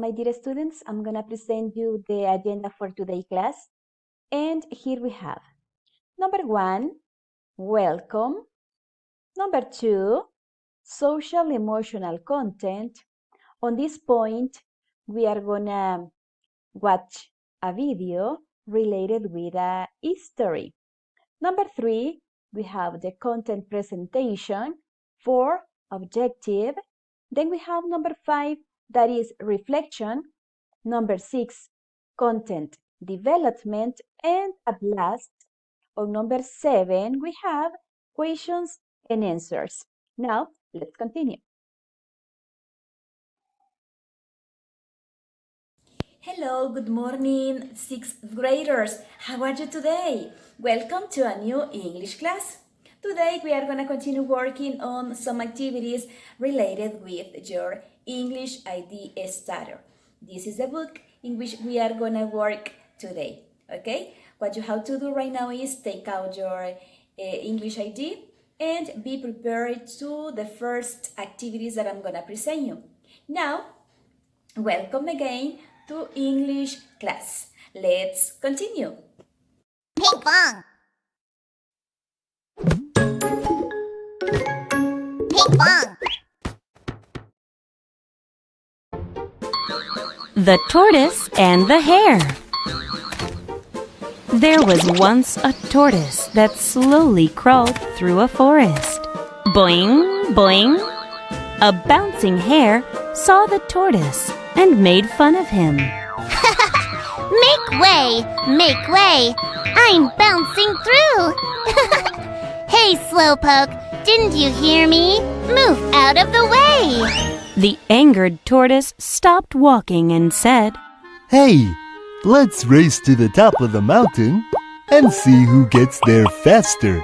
my dear students, I'm going to present you the agenda for today's class. And here we have number 1, welcome. Number 2, social emotional content. On this point, we are going to watch a video related with a history. Number 3, we have the content presentation. 4, objective. Then we have number 5, that is reflection. Number 6, content development. And at last, on number 7, we have questions and answers. Now, let's continue. Hello, good morning, 6th graders. How are you today? Welcome to a new English class. Today we are going to continue working on some activities related with your English ID starter. This is the book in which we are going to work today, okay? What you have to do right now is take out your English ID and be prepared to the first activities that I'm going to present you. Now, welcome again to English class. Let's continue. Ping pong. Ping pong. The Tortoise and the Hare. There was once a tortoise that slowly crawled through a forest. Boing, boing. A bouncing hare saw the tortoise and made fun of him. Make way, make way. I'm bouncing through. Hey, Slowpoke, didn't you hear me? Move out of the way. The angered tortoise stopped walking and said, Hey, let's race to the top of the mountain and see who gets there faster.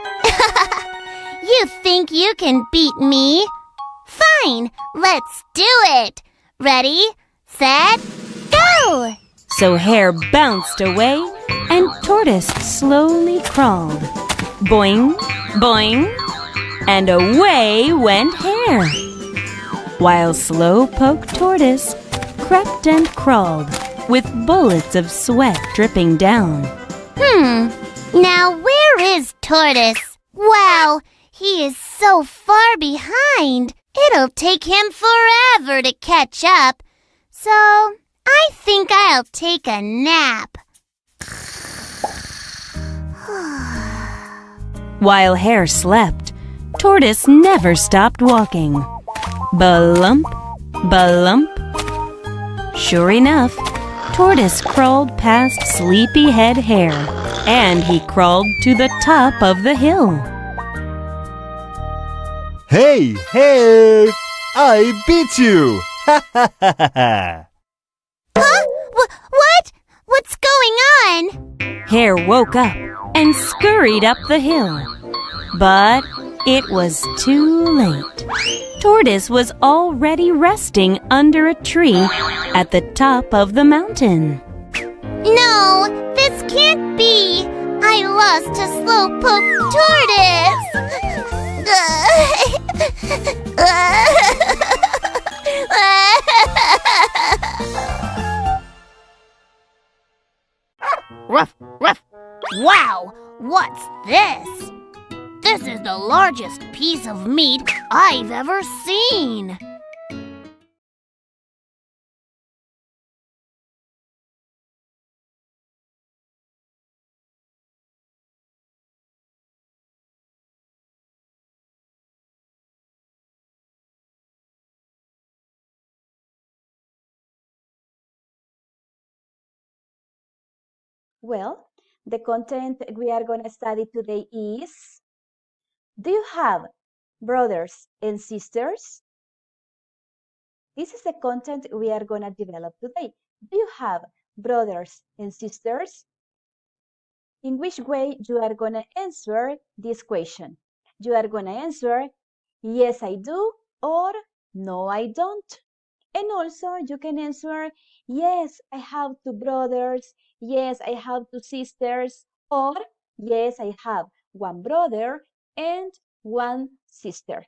You think you can beat me? Fine, let's do it. Ready, set, go! So Hare bounced away and Tortoise slowly crawled. Boing, boing, and away went Hare. While Slowpoke Tortoise crept and crawled with bullets of sweat dripping down. Now where is Tortoise? Wow, he is so far behind. It'll take him forever to catch up. So, I think I'll take a nap. While Hare slept, Tortoise never stopped walking. Ba-lump, ba-lump. Sure enough, Tortoise crawled past sleepy-head Hare, and he crawled to the top of the hill. Hey, Hare! I beat you! Ha ha ha ha ha! Huh? What? What's going on? Hare woke up and scurried up the hill. But it was too late. Tortoise was already resting under a tree at the top of the mountain. No, this can't be. I lost to Slowpoke Tortoise. Ruff, ruff. Wow, what's this? This is the largest piece of meat I've ever seen. Well, the content we are going to study today is, do you have brothers and sisters? This is the content we are going to develop today. Do you have brothers and sisters? In which way you are going to answer this question? You are going to answer, yes, I do, or no, I don't. And also you can answer, yes, I have 2 brothers, yes, I have 2 sisters, or yes, I have 1 brother and 1 sister.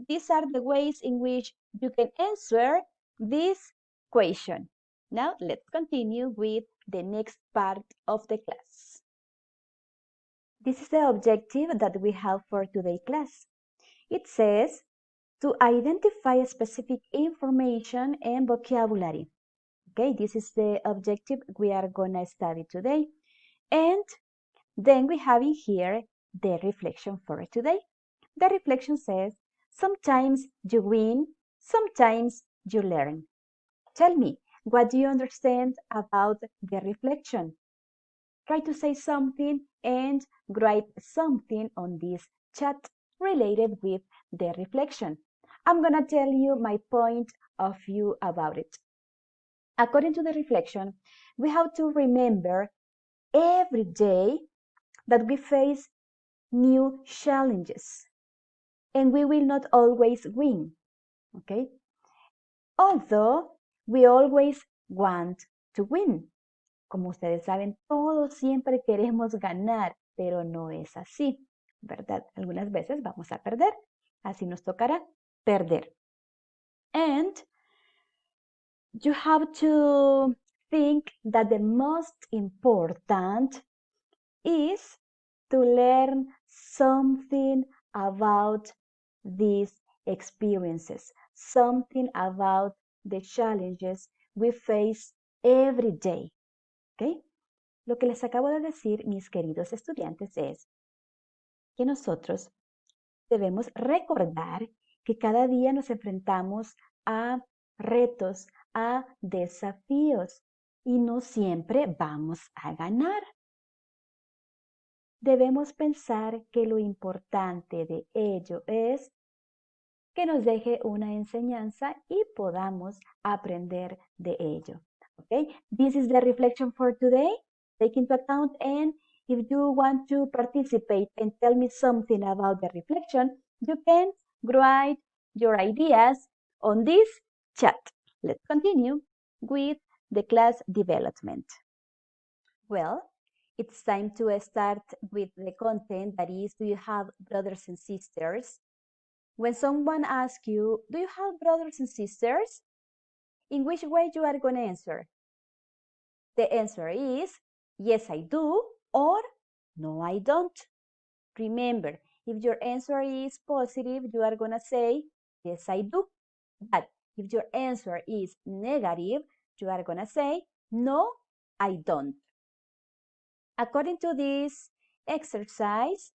These are the ways in which you can answer this question. Now let's continue with the next part of the class. This is the objective that we have for today's class. It says to identify specific information and vocabulary. Okay, this is the objective we are gonna study today. And then we have in here the reflection for today. The reflection says, sometimes you win, sometimes you learn. Tell me, what do you understand about the reflection? Try to say something and write something on this chat related with the reflection. I'm gonna tell you my point of view about it. According to the reflection, we have to remember every day that we face new challenges and we will not always win, okay? Although we always want to win. Como ustedes saben, todos siempre queremos ganar, pero no es así, ¿verdad? Algunas veces vamos a perder, así nos tocará perder. And you have to think that the most important is to learn something about these experiences, something about the challenges we face every day. ¿Okay? Lo que les acabo de decir, mis queridos estudiantes, es que nosotros debemos recordar que cada día nos enfrentamos a retos, a desafíos y no siempre vamos a ganar. Debemos pensar que lo importante de ello es que nos deje una enseñanza y podamos aprender de ello. Okay, this is the reflection for today. Take into account, and if you want to participate and tell me something about the reflection, you can write your ideas on this chat. Let's continue with the class development. Well, it's time to start with the content, that is, do you have brothers and sisters? When someone asks you, do you have brothers and sisters? In which way you are going to answer? The answer is, yes, I do, or no, I don't. Remember, if your answer is positive, you are going to say, yes, I do. But if your answer is negative, you are going to say, no, I don't. According to this exercise,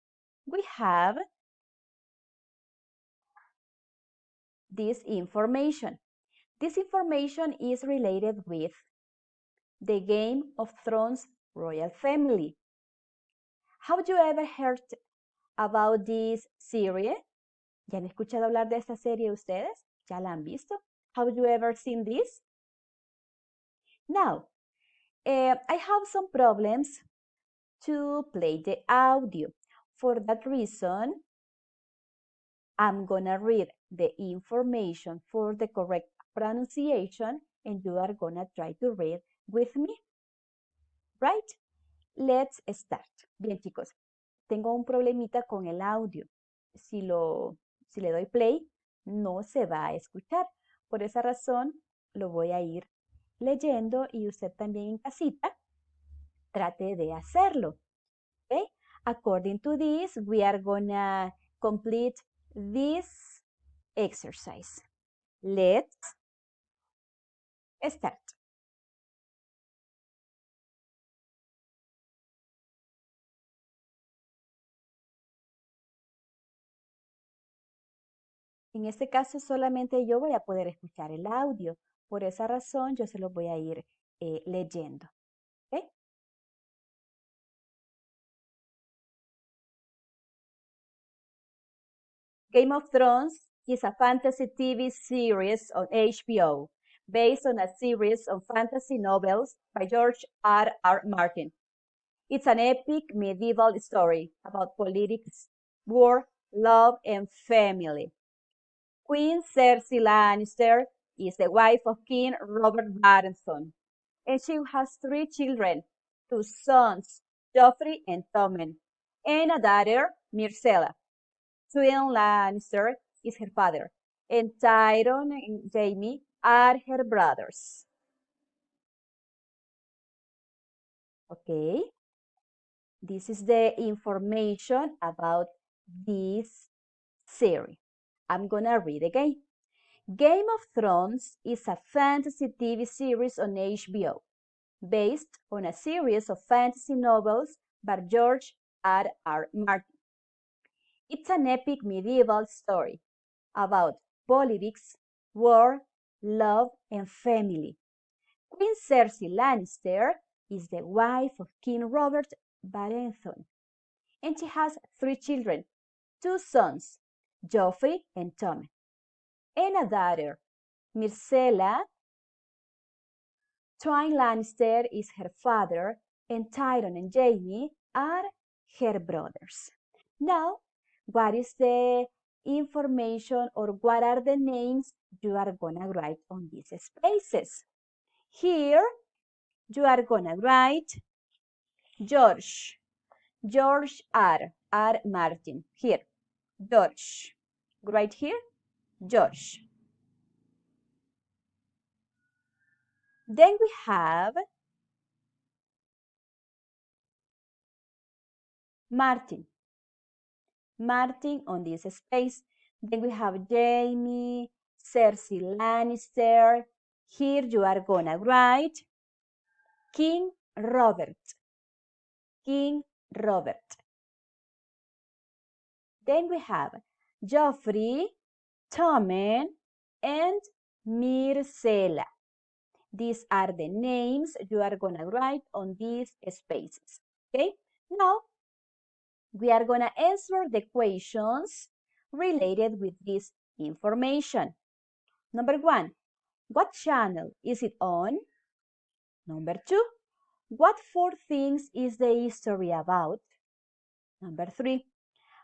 we have this information. This information is related with the Game of Thrones royal family. Have you ever heard about this series? ¿Ya han escuchado hablar de esta serie ustedes? ¿Ya la han visto? Have you ever seen this? Now, I have some problems to play the audio. For that reason, I'm gonna read the information for the correct pronunciation and you are gonna try to read with me. Right? Let's start. Bien, chicos, tengo un problemita con el audio. Si le doy play, no se va a escuchar. Por esa razón, lo voy a ir leyendo y usted también en casita trate de hacerlo. Okay? According to this, we are gonna complete this exercise. Let's start. En este caso, solamente yo voy a poder escuchar el audio. Por esa razón, yo se lo voy a ir leyendo. ¿Okay? Game of Thrones is a fantasy TV series on HBO based on a series of fantasy novels by George R.R. Martin. It's an epic medieval story about politics, war, love, and family. Queen Cersei Lannister is the wife of King Robert Baratheon, and she has 3 children, 2 sons, Joffrey and Tommen, and a daughter, Myrcella. Tywin Lannister is her father, and Tyrion and Jaime are her brothers. Okay, this is the information about this series. I'm gonna read again. Game of Thrones is a fantasy TV series on HBO based on a series of fantasy novels by George R. Martin. It's an epic medieval story about politics, war, love, and family. Queen Cersei Lannister is the wife of King Robert Baratheon, and she has 3 children, 2 sons, Joffrey and Tommen, and a daughter, Myrcella. Tywin Lannister is her father, and Tyrion and Jaime are her brothers. Now, what is the information or what are the names you are gonna write on these spaces? Here, you are gonna write George, George R. Martin. Here, George. Right here, George. Then we have Martin. Martin on this space. Then we have Jamie, Cersei Lannister. Here you are gonna write King Robert. King Robert. Then we have Joffrey, Tommen, and Myrcella. These are the names you are gonna write on these spaces. Okay? Now, we are gonna answer the questions related with this information. Number 1, what channel is it on? Number 2, what 4 things is the history about? Number 3,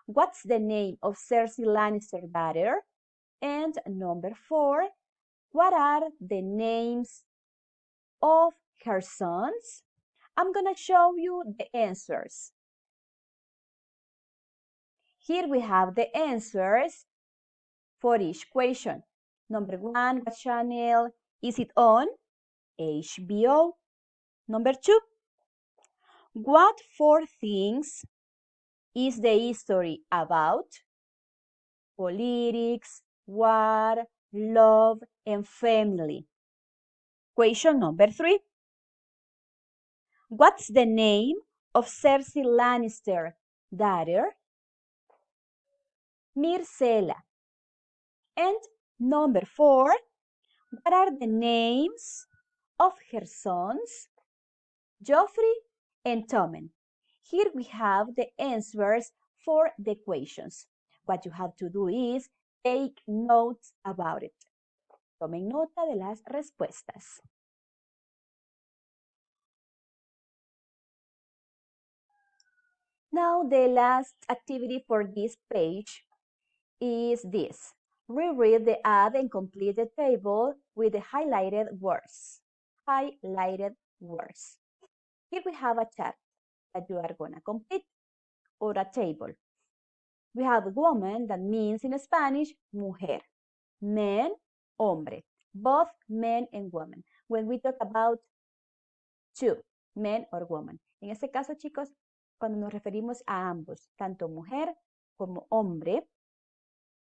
what's the name of Cersei Lannister's daughter? And number 4, what are the names of her sons? I'm gonna show you the answers. Here we have the answers for each question. Number 1, what channel is it on? HBO. Number 2, what 4 things is the history about? Politics, war, love, and family. Question number 3, what's the name of Cersei Lannister daughter? Myrcella. And number 4, what are the names of her sons? Joffrey and Tommen. Here we have the answers for the questions. What you have to do is take notes about it. Tomen nota de las respuestas. Now the last activity for this page is this. Reread the ad and complete the table with the highlighted words. Highlighted words. Here we have a chart that you are going to complete, or a table. We have woman, that means in Spanish, mujer. Men, hombre. Both men and women. When we talk about two, men or woman. En este caso, chicos, cuando nos referimos a ambos, tanto mujer como hombre,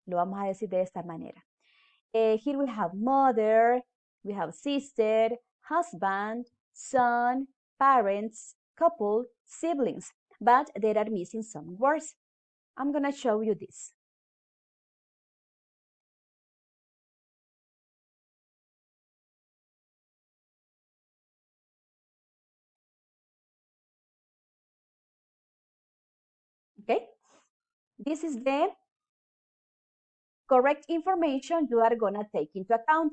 lo vamos a decir de esta manera. Here we have mother, we have sister, husband, son, parents, couple, siblings, but there are missing some words. I'm going to show you this. Okay, this is the correct information you are going to take into account.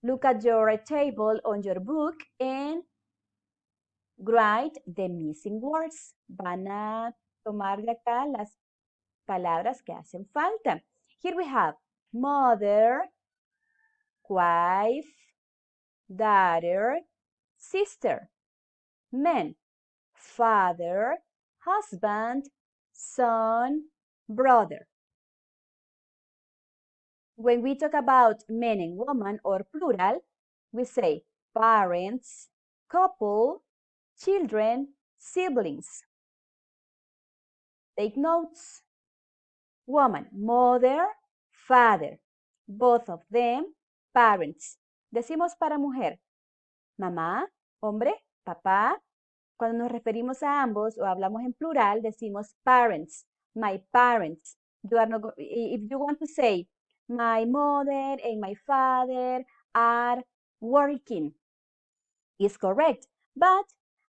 Look at your table on your book and write the missing words. Van a tomar de acá las palabras que hacen falta. Here we have mother, wife, daughter, sister. Men, father, husband, son, brother. When we talk about men and woman or plural, we say parents, couple, children, siblings. Take notes. Woman, mother, father. Both of them, parents. Decimos para mujer, mamá, hombre, papá. Cuando nos referimos a ambos o hablamos en plural, decimos parents, my parents. If you want to say, my mother and my father are working, is correct. But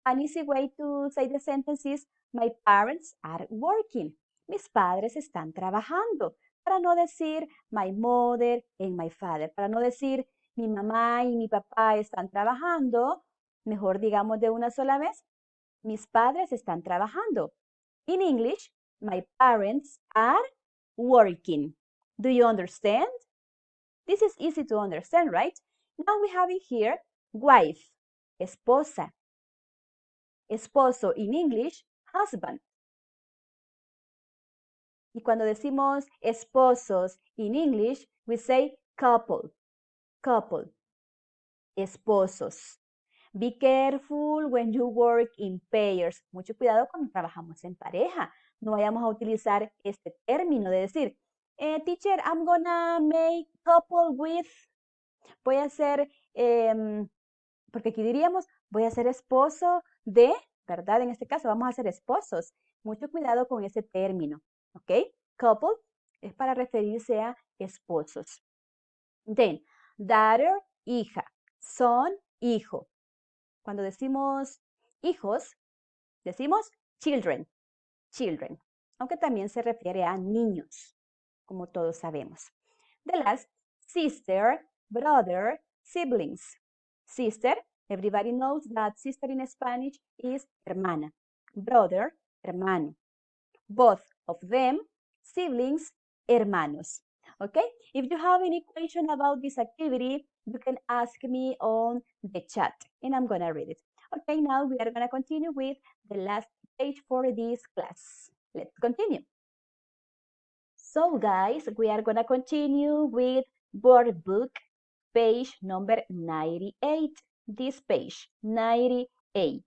an easy way to say the sentence is, my parents are working. Mis padres están trabajando. Para no decir, my mother and my father. Para no decir, mi mamá y mi papá están trabajando. Mejor digamos de una sola vez, mis padres están trabajando. In English, my parents are working. Do you understand? This is easy to understand, right? Now we have it here, wife, esposa. Esposo in English, husband. Y cuando decimos esposos in English, we say couple, couple, esposos. Be careful when you work in pairs. Mucho cuidado cuando trabajamos en pareja. No vayamos a utilizar este término de decir, teacher, I'm gonna make couple with. Voy a ser, porque aquí diríamos, voy a ser esposo de, ¿verdad? En este caso vamos a ser esposos. Mucho cuidado con ese término, ¿ok? Couple es para referirse a esposos. Then, daughter, hija. Son, hijo. Cuando decimos hijos, decimos children, children, aunque también se refiere a niños, como todos sabemos. The last, sister, brother, siblings. Sister, everybody knows that sister in Spanish is hermana. Brother, hermano. Both of them, siblings, hermanos. Okay? If you have any question about this activity, you can ask me on the chat and I'm gonna read it. Okay, now we are gonna continue with the last page for this class. Let's continue. So guys, we are gonna continue with workbook page number 98. This page, 98.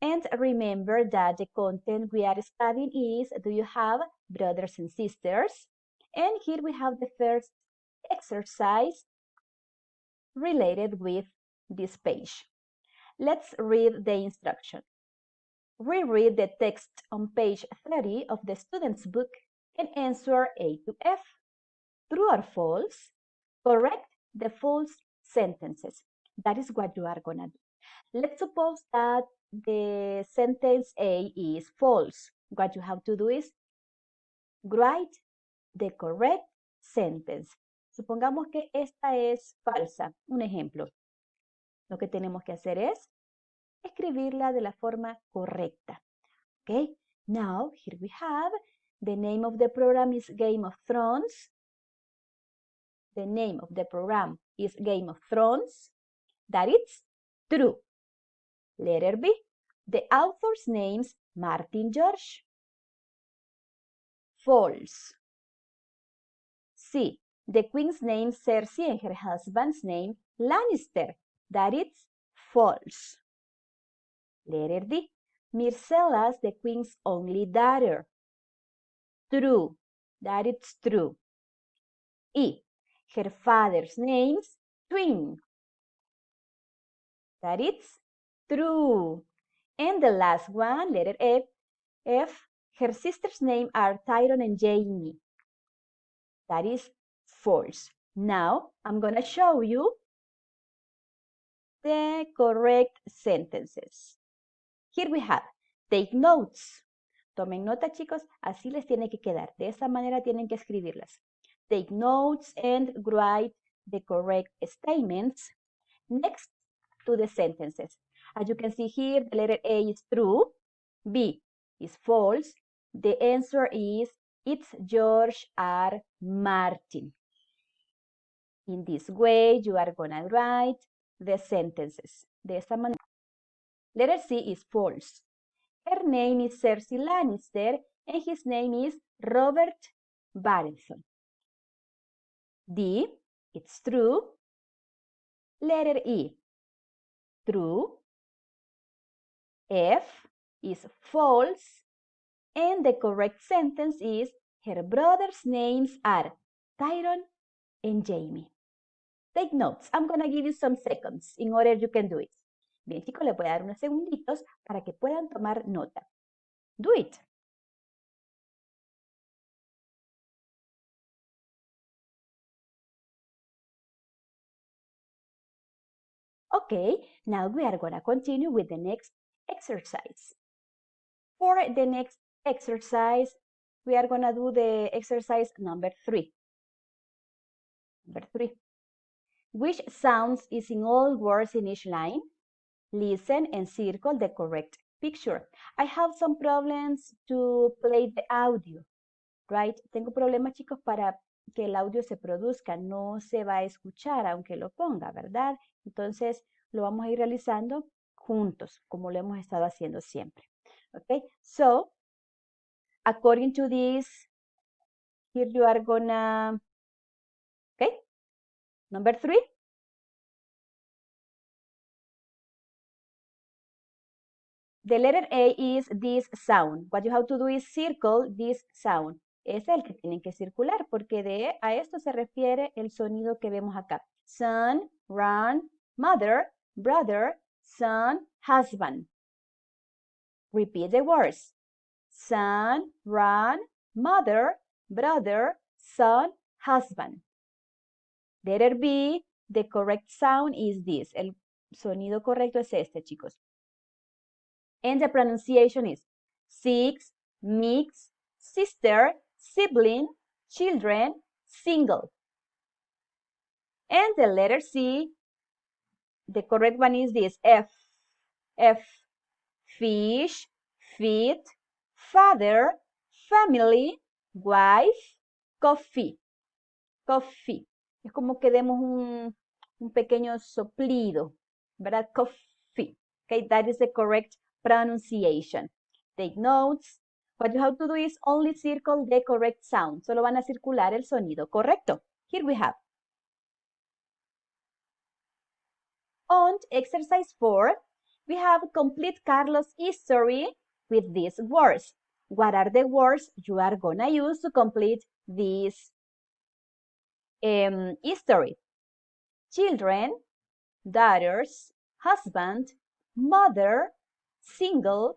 And remember that the content we are studying is, do you have brothers and sisters? And here we have the first exercise related with this page. Let's read the instruction. Reread the text on page 30 of the student's book and answer A to F. True or false? Correct the false sentences. That is what you are gonna do. Let's suppose that the sentence A is false. What you have to do is write the correct sentence. Supongamos que esta es falsa. Un ejemplo. Lo que tenemos que hacer es escribirla de la forma correcta. Okay? Now, here we have the name of the program is Game of Thrones. The name of the program is Game of Thrones. That is true. Letter B. The author's name's Martin George. False. C. The queen's name Cersei and her husband's name Lannister. That is false. Letter D. Myrcella's the queen's only daughter. True. That is true. E. Her father's name's Twin. That is true. And the last one, letter F. F. Her sister's name are Tyron and Jamie. That is false. Now, I'm going to show you the correct sentences. Here we have, take notes. Tomen nota, chicos, así les tiene que quedar. De esa manera tienen que escribirlas. Take notes and write the correct statements next to the sentences. As you can see here, the letter A is true, B is false. The answer is, it's George R. Martin. In this way, you are going to write the sentences. De esta manera. Letter C is false. Her name is Cersei Lannister and his name is Robert Baratheon. D, it's true. Letter E. true. F is false. And the correct sentence is, her brothers' names are Tyron and Jamie. Take notes. I'm going to give you some seconds in order you can do it. Bien, chicos, les voy a dar unos segunditos para que puedan tomar nota. Do it. Okay, now we are going to continue with the next exercise. For the next exercise, we are going to do the exercise number 3. Number 3. Which sounds is in all words in each line? Listen and circle the correct picture. I have some problems to play the audio, right? Tengo problemas, chicos, para que el audio se produzca. No se va a escuchar aunque lo ponga, ¿verdad? Entonces, lo vamos a ir realizando juntos, como lo hemos estado haciendo siempre. Okay, so, according to this, here you are gonna, okay, number 3. The letter A is this sound. What you have to do is circle this sound. Es el que tienen que circular porque a esto se refiere el sonido que vemos acá. Son, run, mother, brother, son, husband. Repeat the words. Son, run, mother, brother, son, husband. Letter B, the correct sound is this. El sonido correcto es este, chicos. And the pronunciation is six, mix, sister, sibling, children, single. And the letter C, the correct one is this, F. F, fish, feet, father, family, wife, coffee. Coffee. Es como que demos un pequeño soplido, ¿verdad? Coffee. Okay, that is the correct pronunciation. Take notes. What you have to do is only circle the correct sound. Solo van a circular el sonido correcto. Here we have. On exercise 4, we have complete Carlos' history with these words. What are the words you are gonna use to complete this history? Children, daughters, husband, mother, single,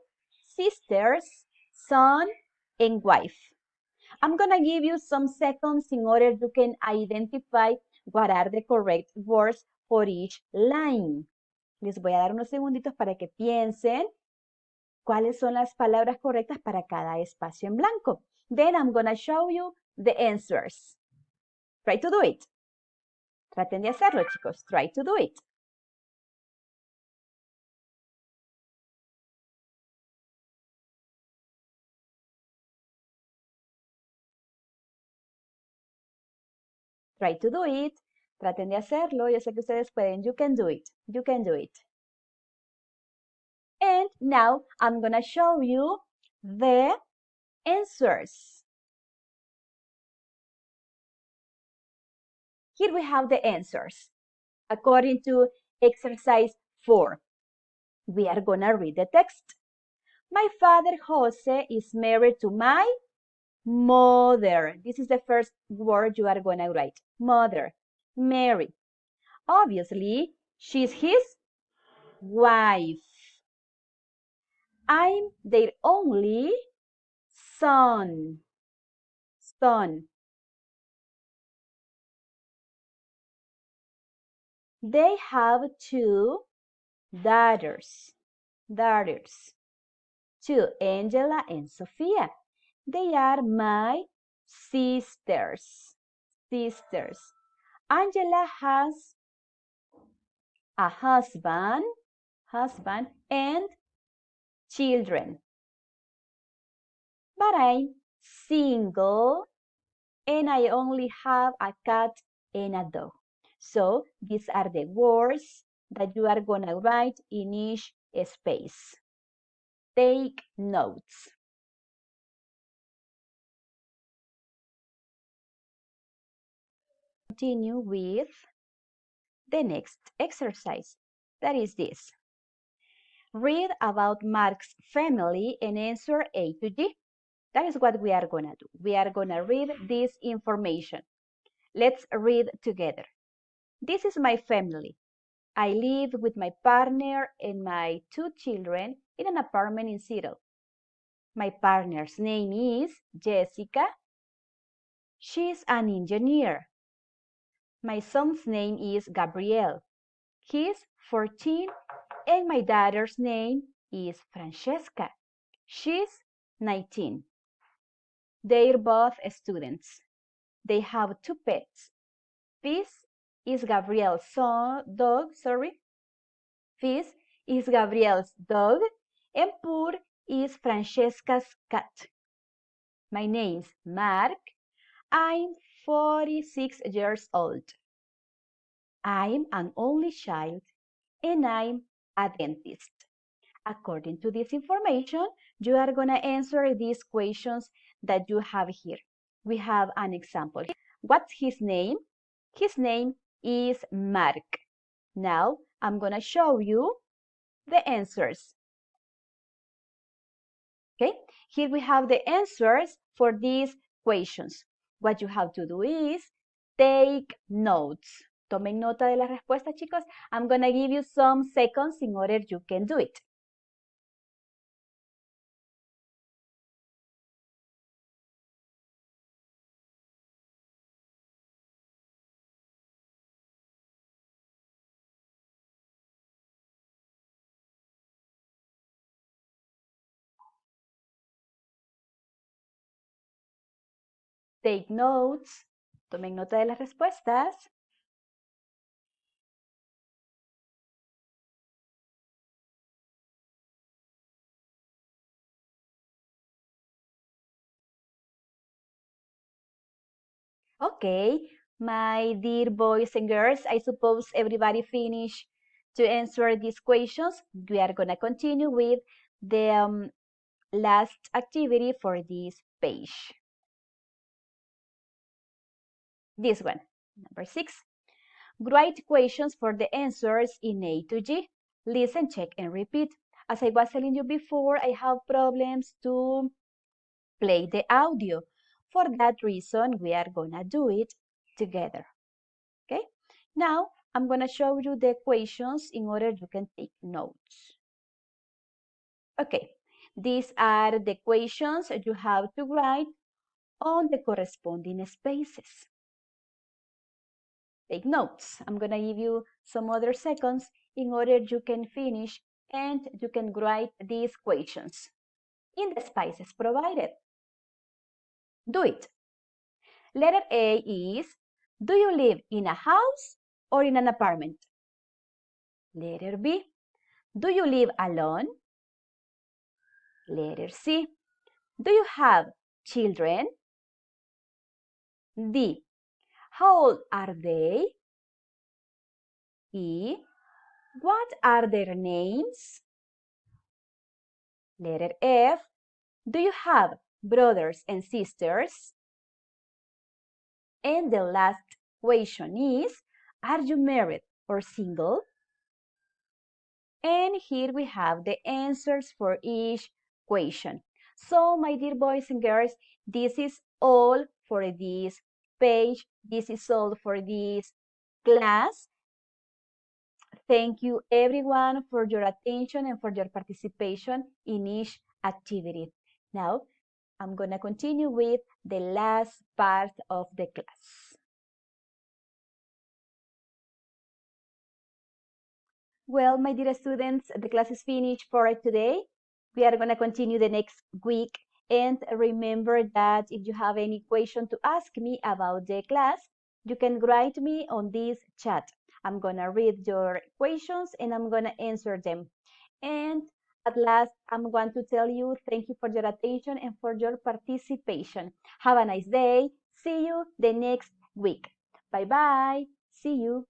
sisters, son, and wife. I'm gonna give you some seconds in order you can identify what are the correct words for each line. Les voy a dar unos segunditos para que piensen cuáles son las palabras correctas para cada espacio en blanco. Then I'm gonna show you the answers. Try to do it. Traten de hacerlo, chicos. Try to do it. Try to do it. Traten de hacerlo. Yo sé que ustedes pueden. You can do it. You can do it. And now I'm gonna show you the answers. Here we have the answers. According to exercise 4, we are gonna read the text. My father, Jose, is married to my mother. This is the first word you are gonna write. Mother. Mary. Obviously, she's his wife. I'm their only son. Son. They have 2 daughters. Two, Angela and Sophia. They are my sisters. Angela has a husband and children. But I'm single and I only have a cat and a dog. So these are the words that you are gonna write in each space. Take notes. Continue with the next exercise. That is this. Read about Mark's family and answer A to G. That is what we are going to do. We are going to read this information. Let's read together. This is my family. I live with my partner and my 2 children in an apartment in Seattle. My partner's name is Jessica. She's an engineer. My son's name is Gabriel. He's 14, and my daughter's name is Francesca. She's 19. They're both students. They have 2 pets. Fizz is Gabriel's dog, Fizz is Gabriel's dog, and Pur is Francesca's cat. My name's Mark. I'm 46 years old. I'm an only child, and I'm a dentist. According to this information, you are going to answer these questions that you have here. We have an example. What's his name? His name is Mark. Now, I'm going to show you the answers. Okay, here we have the answers for these questions. What you have to do is take notes. Tomen nota de las respuestas, chicos. I'm going to give you some seconds in order you can do it. Take notes. Tomen nota de las respuestas. Okay, my dear boys and girls, I suppose everybody finished to answer these questions. We are going to continue with the last activity for this page. This one, number 6. Write questions for the answers in A to G. Listen, check, and repeat. As I was telling you before, I have problems to play the audio. For that reason, we are going to do it together. Okay? Now, I'm going to show you the equations in order you can take notes. Okay, these are the equations you have to write on the corresponding spaces. Take notes. I'm going to give you some other seconds in order you can finish and you can write these equations in the spaces provided. Do it. Letter A is, do you live in a house or in an apartment? Letter B, do you live alone? Letter C, do you have children? D, how old are they? E, what are their names? Letter F, do you have brothers and sisters? And the last question is, are you married or single? And here we have the answers for each question. So, my dear boys and girls, this is all for this page. This is all for this class. Thank you everyone for your attention and for your participation in each activity. Now, I'm going to continue with the last part of the class. Well, my dear students, the class is finished for today. We are going to continue the next week. And remember that if you have any question to ask me about the class, you can write me on this chat. I'm going to read your questions and I'm going to answer them. And at last, I'm going to tell you thank you for your attention and for your participation. Have a nice day. See you the next week. Bye-bye. See you.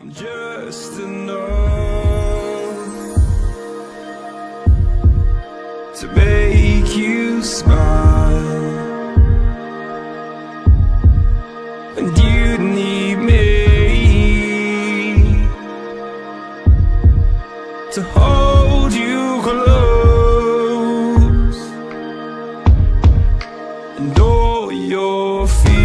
just enough to make you smile, and you need me to hold you close, and all your fears